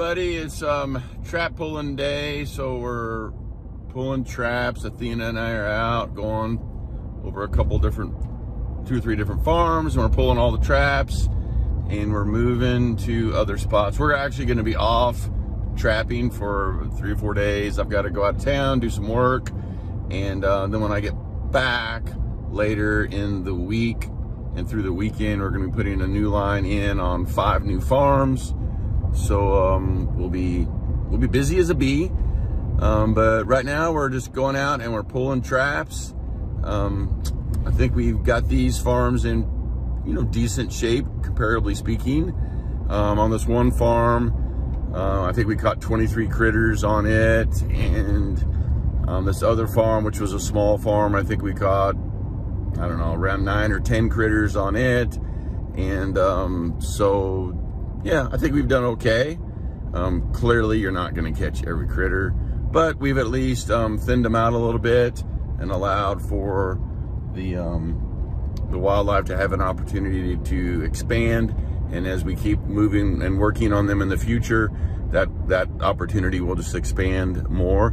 everybody, it's trap pulling day, so we're pulling traps. Athena and I are out going over a couple different, 2 or 3 different farms, and we're pulling all the traps and we're moving to other spots. We're actually going to be off trapping for 3 or 4 days. I've got to go out of town, do some work, and then when I get back later in the week and through the weekend, we're going to be putting a new line in on 5 new farms. So we'll be busy as a bee, but right now we're just going out and we're pulling traps. I think we've got these farms in, decent shape, comparably speaking. On this one farm, I think we caught 23 critters on it, and on this other farm, which was a small farm, I think we caught, I don't know, around 9 or 10 critters on it. And so yeah, I think we've done okay. Clearly you're not going to catch every critter, but we've at least thinned them out a little bit and allowed for the wildlife to have an opportunity to expand. And as we keep moving and working on them in the future, that opportunity will just expand more.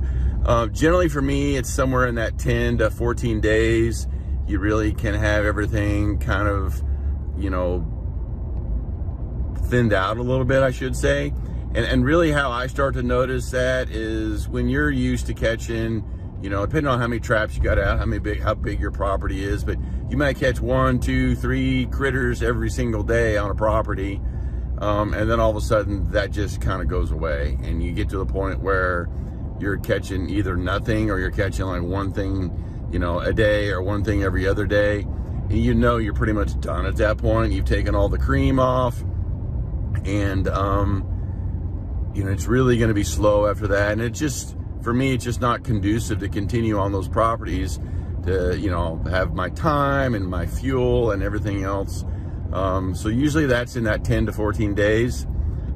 Generally for me, it's somewhere in that 10 to 14 days. You really can have everything kind of, thinned out a little bit, I should say. And really how I start to notice that is when you're used to catching, depending on how many traps you got out, how big your property is, but you might catch 1, 2, 3 critters every single day on a property. And then all of a sudden that just kind of goes away, and you get to the point where you're catching either nothing or you're catching like one thing, a day, or one thing every other day. And you're pretty much done at that point. You've taken all the cream off, and it's really going to be slow after that. And it just, for me, it's just not conducive to continue on those properties to, have my time and my fuel and everything else. So usually that's in that 10 to 14 days,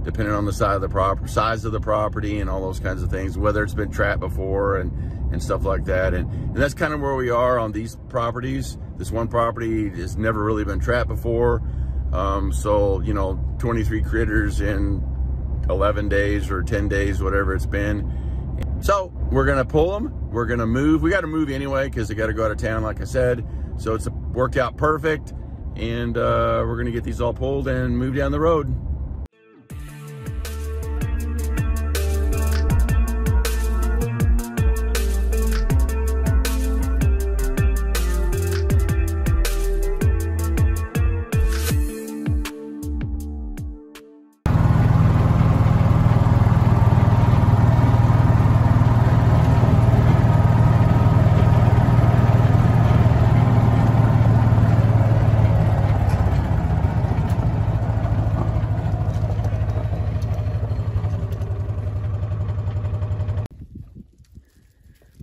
depending on the size of the property and all those kinds of things, whether it's been trapped before and stuff like that. And that's kind of where we are on these properties. This one property has never really been trapped before. So, 23 critters in 11 days or 10 days, whatever it's been. So we're going to pull them. We're going to move. We got to move anyway, because they got to go out of town, like I said. So it's worked out perfect. And we're going to get these all pulled and move down the road.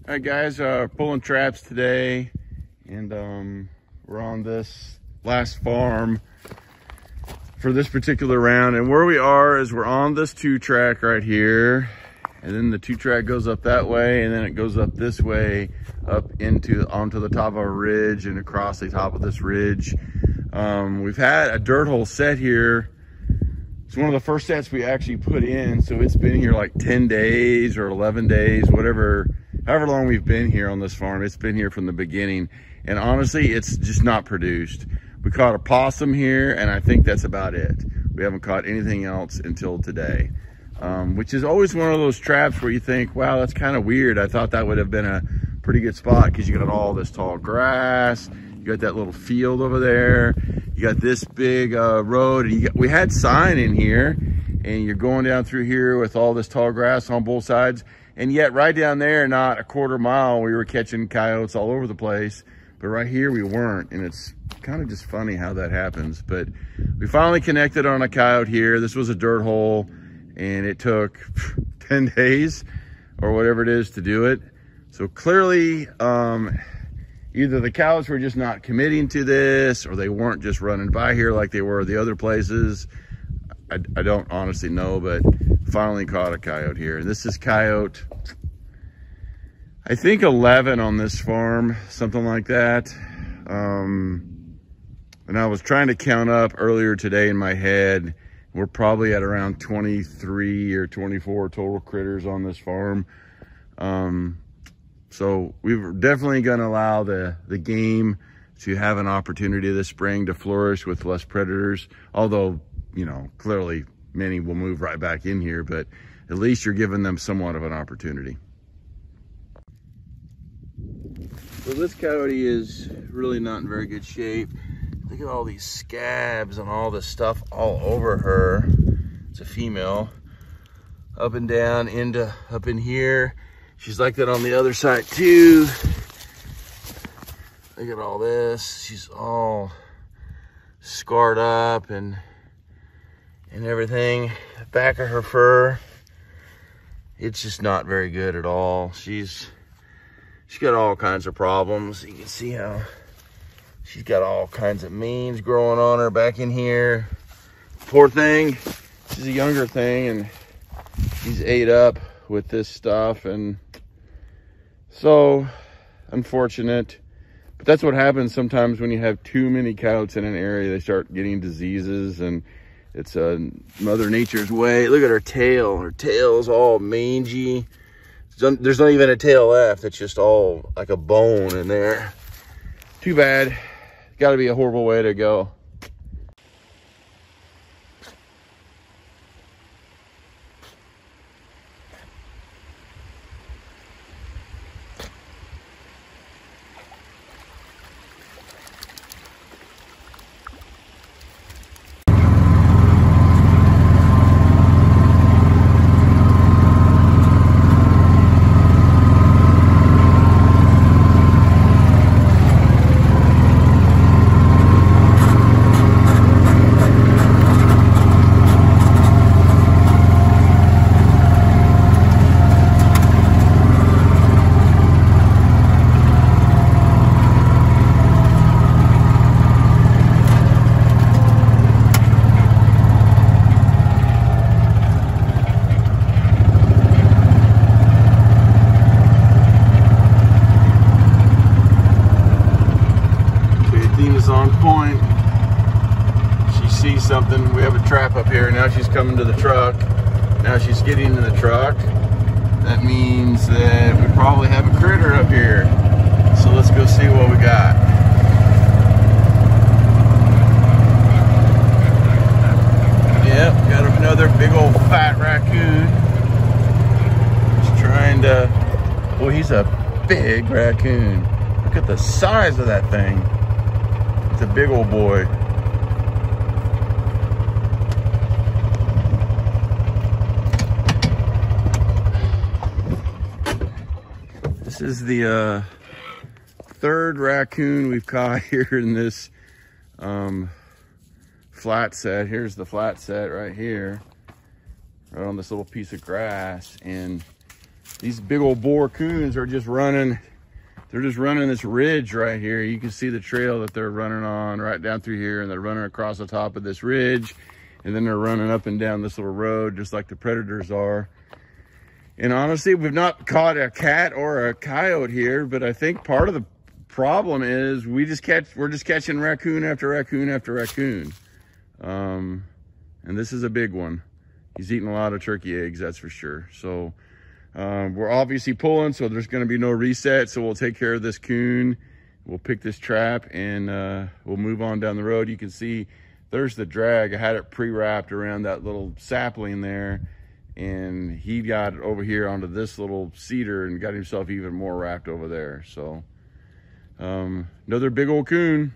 All right, guys, pulling traps today, and we're on this last farm for this particular round. And where we are is we're on this 2-track right here, and then the 2-track goes up that way, and then it goes up this way, onto the top of a ridge and across the top of this ridge. We've had a dirt hole set here. It's one of the first sets we actually put in, so it's been here like 10 days or 11 days, however long we've been here on this farm. It's been here from the beginning, and honestly, it's just not produced. We caught a possum here, and I think that's about it. We haven't caught anything else until today, which is always one of those traps where you think, wow, that's kind of weird. I thought that would have been a pretty good spot, because you got all this tall grass, you got that little field over there, you got this big road, and we had sign in here, and you're going down through here with all this tall grass on both sides. And yet right down there, not a quarter mile, we were catching coyotes all over the place. But right here we weren't. And it's kind of just funny how that happens. But we finally connected on a coyote here. This was a dirt hole, and it took 10 days or whatever it is to do it. So clearly, either the coyotes were just not committing to this, or they weren't just running by here like they were the other places. I don't honestly know, but finally caught a coyote here. And this is coyote, I think 11 on this farm, something like that. And I was trying to count up earlier today in my head, We're probably at around 23 or 24 total critters on this farm. So we're definitely going to allow the game to have an opportunity this spring to flourish with less predators. Although, you know, clearly many will move right back in here, but at least you're giving them somewhat of an opportunity. So this coyote is really not in very good shape. Look at all these scabs and all this stuff all over her. It's a female. Up and down into up in here. She's like that on the other side too. Look at all this. She's all scarred up and everything. The back of her fur, it's just not very good at all. She's got all kinds of problems. You can see how she's got all kinds of mange growing on her back in here. Poor thing. She's a younger thing and she's ate up with this stuff, and so unfortunate. But that's what happens sometimes when you have too many coyotes in an area. They start getting diseases, and it's Mother Nature's way. Look at her tail. Her tail's all mangy. There's not even a tail left. It's just all like a bone in there. Too bad. Got to be a horrible way to go. On point. She sees something. We have a trap up here. Now she's coming to the truck. Now she's getting in the truck. That means that we probably have a critter up here. So let's go see what we got. Yep, got another big old fat raccoon. He's trying to, well, he's a big raccoon. Look at the size of that thing. It's a big old boy. This is the third raccoon we've caught here in this flat set. Here's the flat set right here, right on this little piece of grass. And these big old boar coons are just running. They're just running this ridge right here. You can see the trail that they're running on right down through here, and they're running across the top of this ridge, and then they're running up and down this little road just like the predators are. And honestly, we've not caught a cat or a coyote here, but I think part of the problem is we're just catching raccoon after raccoon after raccoon. And this is a big one. He's eating a lot of turkey eggs, that's for sure. So we're obviously pulling, so there's going to be no reset. So we'll take care of this coon. We'll pick this trap, and we'll move on down the road. You can see there's the drag. I had it pre-wrapped around that little sapling there, and he got over here onto this little cedar and got himself even more wrapped over there. So another big old coon.